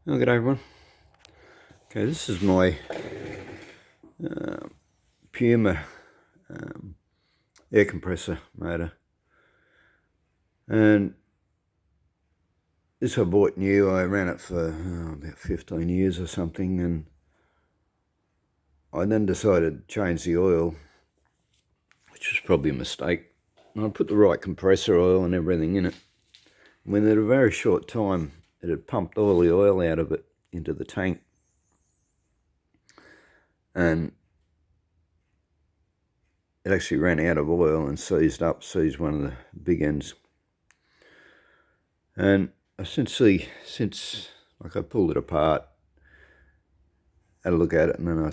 Oh, good day everyone. Okay, this is my Puma air compressor motor, and this I bought new. I ran it for about 15 years or something, and I then decided to change the oil, which was probably a mistake. And I put the right compressor oil and everything in it. When in a very short time, it had pumped all the oil out of it into the tank, and it actually ran out of oil and seized one of the big ends. And essentially, since I pulled it apart, had a look at it, and then I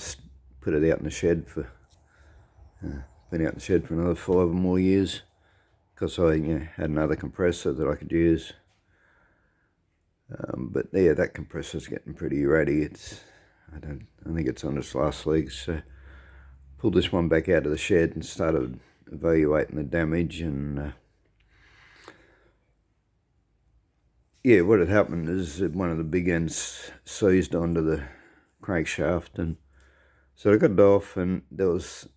put it out in the shed for, been out in the shed for another 5 or more years, because I had another compressor that I could use. But yeah, that compressor's getting pretty ratty. I think it's on its last legs. So pulled this one back out of the shed and started evaluating the damage, and yeah, what had happened is that one of the big ends seized onto the crankshaft, and so I got it off, and there was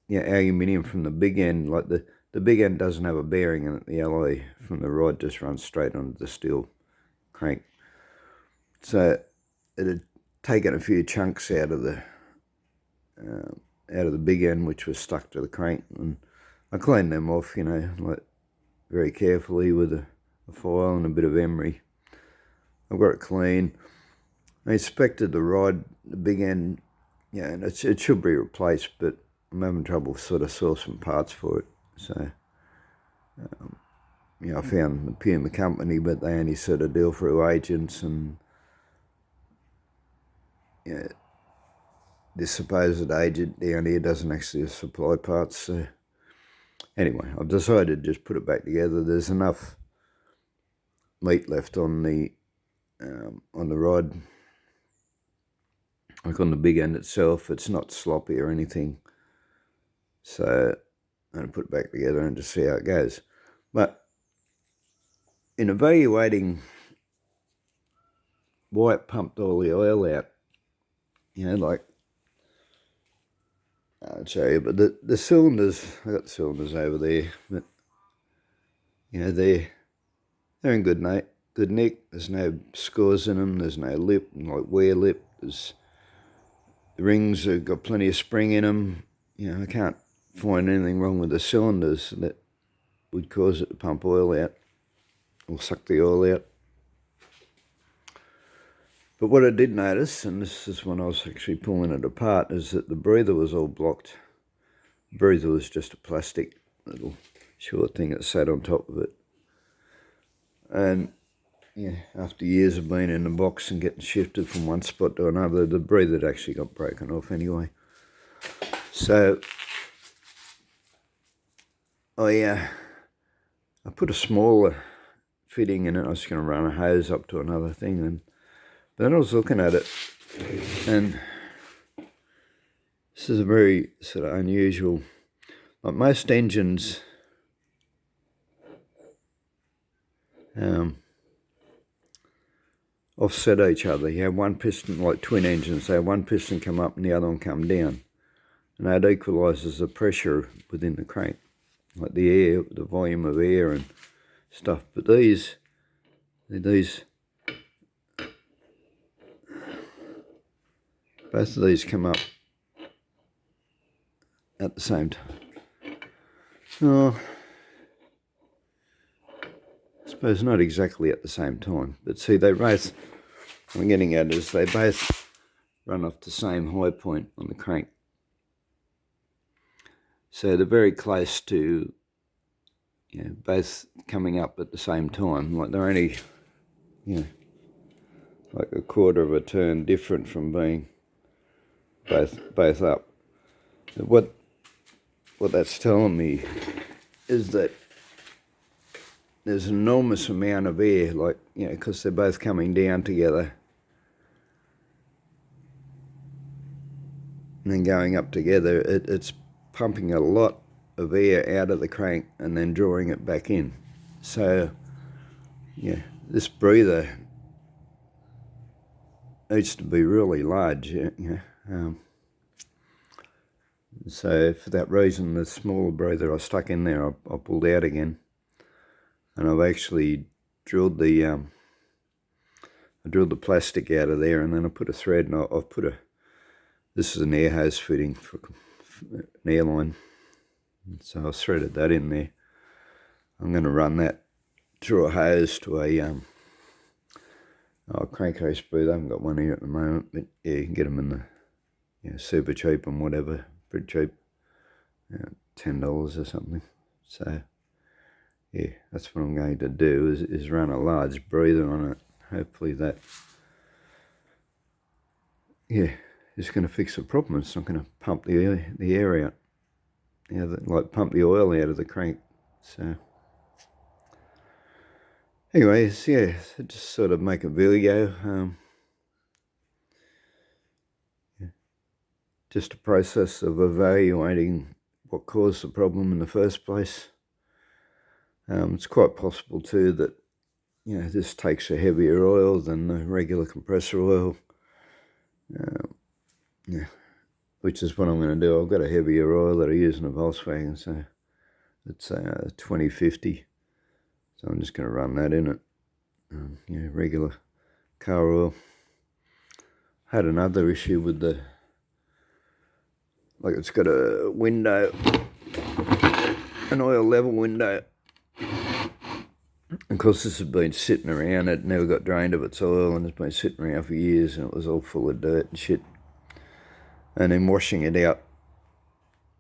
aluminium from the big end. Like the big end doesn't have a bearing in it. The alloy from the rod just runs straight onto the steel crank. So it had taken a few chunks out of the big end, which was stuck to the crank, and I cleaned them off, like very carefully with a file and a bit of emery. I've got it clean. I inspected the rod, the big end, and it should be replaced, but I'm having trouble sort of sourcing parts for it. So, I found the Puma company, but they only sort of deal through agents, and this supposed agent down here doesn't actually supply parts. So anyway, I've decided to just put it back together. There's enough meat left on the rod, like on the big end itself. It's not sloppy or anything. So I'm going to put it back together and just see how it goes. But in evaluating why it pumped all the oil out, like, I'll show you, but the cylinders, I got the cylinders over there, but they're in good nick. There's no scores in them. There's no lip, like wear lip. The rings have got plenty of spring in them. I can't find anything wrong with the cylinders that would cause it to pump oil out or suck the oil out. But what I did notice, and this is when I was actually pulling it apart, is that the breather was all blocked. The breather was just a plastic little short thing that sat on top of it. And after years of being in the box and getting shifted from one spot to another, the breather had actually got broken off anyway. So I put a smaller fitting in it. I was going to run a hose up to another thing, and then I was looking at it, and this is a very sort of unusual, like most engines offset each other. You have one piston, like twin engines, they have one piston come up and the other one come down, and that equalises the pressure within the crank, like the air, the volume of air and stuff. But these both of these come up at the same time. Oh, I suppose not exactly at the same time, but see, they both, what I'm getting at is they both run off the same high point on the crank. So they're very close to, both coming up at the same time. Like they're only, like a quarter of a turn different from being both up. What that's telling me is that there's an enormous amount of air, like, because they're both coming down together and then going up together, it's pumping a lot of air out of the crank and then drawing it back in. So, this breather needs to be really large, so for that reason, the smaller breather I stuck in there, I pulled out again, and I've actually drilled the plastic out of there, and then I put a thread, and I've put this is an air hose fitting for an airline, so I threaded that in there. I'm going to run that through a hose to a crankcase breather. I haven't got one here at the moment, but yeah, you can get them in the super cheap and whatever, pretty cheap, $10 or something. So yeah, that's what I'm going to do, is run a large breather on it. Hopefully that, is going to fix the problem. It's not going to pump the air out, like pump the oil out of the crank. So anyways, yeah, so just sort of make a video, just a process of evaluating what caused the problem in the first place. It's quite possible too that this takes a heavier oil than the regular compressor oil, which is what I'm going to do. I've got a heavier oil that I use in a Volkswagen, so it's 2050. So I'm just going to run that in it. Regular car oil. Had another issue with it's got a window, an oil level window. Of course, this has been sitting around. It never got drained of its oil, and it's been sitting around for years, and it was all full of dirt and shit. And then washing it out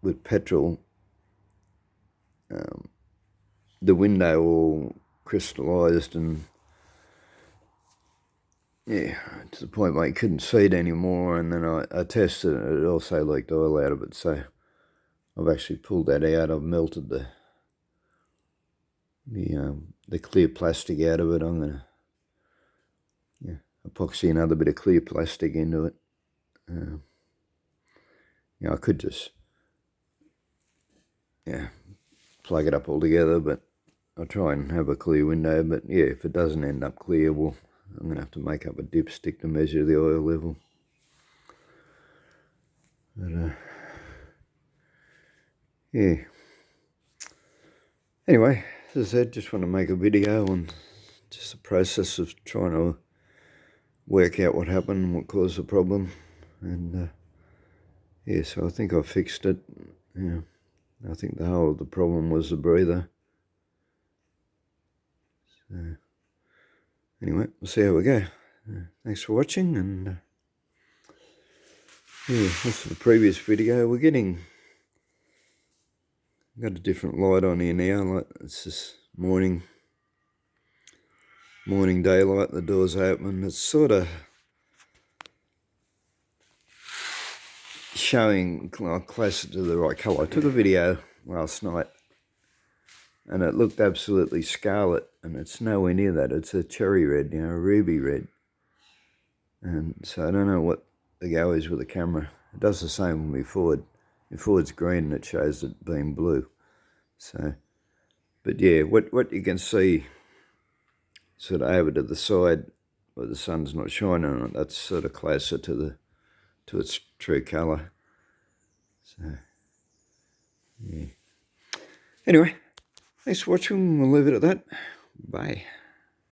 with petrol, the window all crystallized, and to the point where you couldn't see it anymore. And then I tested it, it also leaked oil out of it, so I've actually pulled that out. I've melted the clear plastic out of it. I'm gonna epoxy another bit of clear plastic into it. I could just plug it up all together, but I'll try and have a clear window. But yeah, if it doesn't end up clear, well, I'm gonna have to make up a dipstick to measure the oil level. But yeah, anyway, as I said, just want to make a video on just the process of trying to work out what happened and what caused the problem. And so I think I fixed it. I think the whole of the problem was the breather. So anyway, we'll see how we go. Thanks for watching, and that's the previous video. Got a different light on here now. Like, it's just morning daylight. The door's open. It's sort of showing closer to the right colour. I took a video last night, and it looked absolutely scarlet, and it's nowhere near that. It's a cherry red, a ruby red. And so I don't know what the go is with the camera. It does the same with my Ford. If Ford's green, it shows it being blue. So, but yeah, what you can see sort of over to the side where the sun's not shining on it, that's sort of closer to its true colour. So yeah. Anyway, thanks for watching. We'll leave it at that. Bye.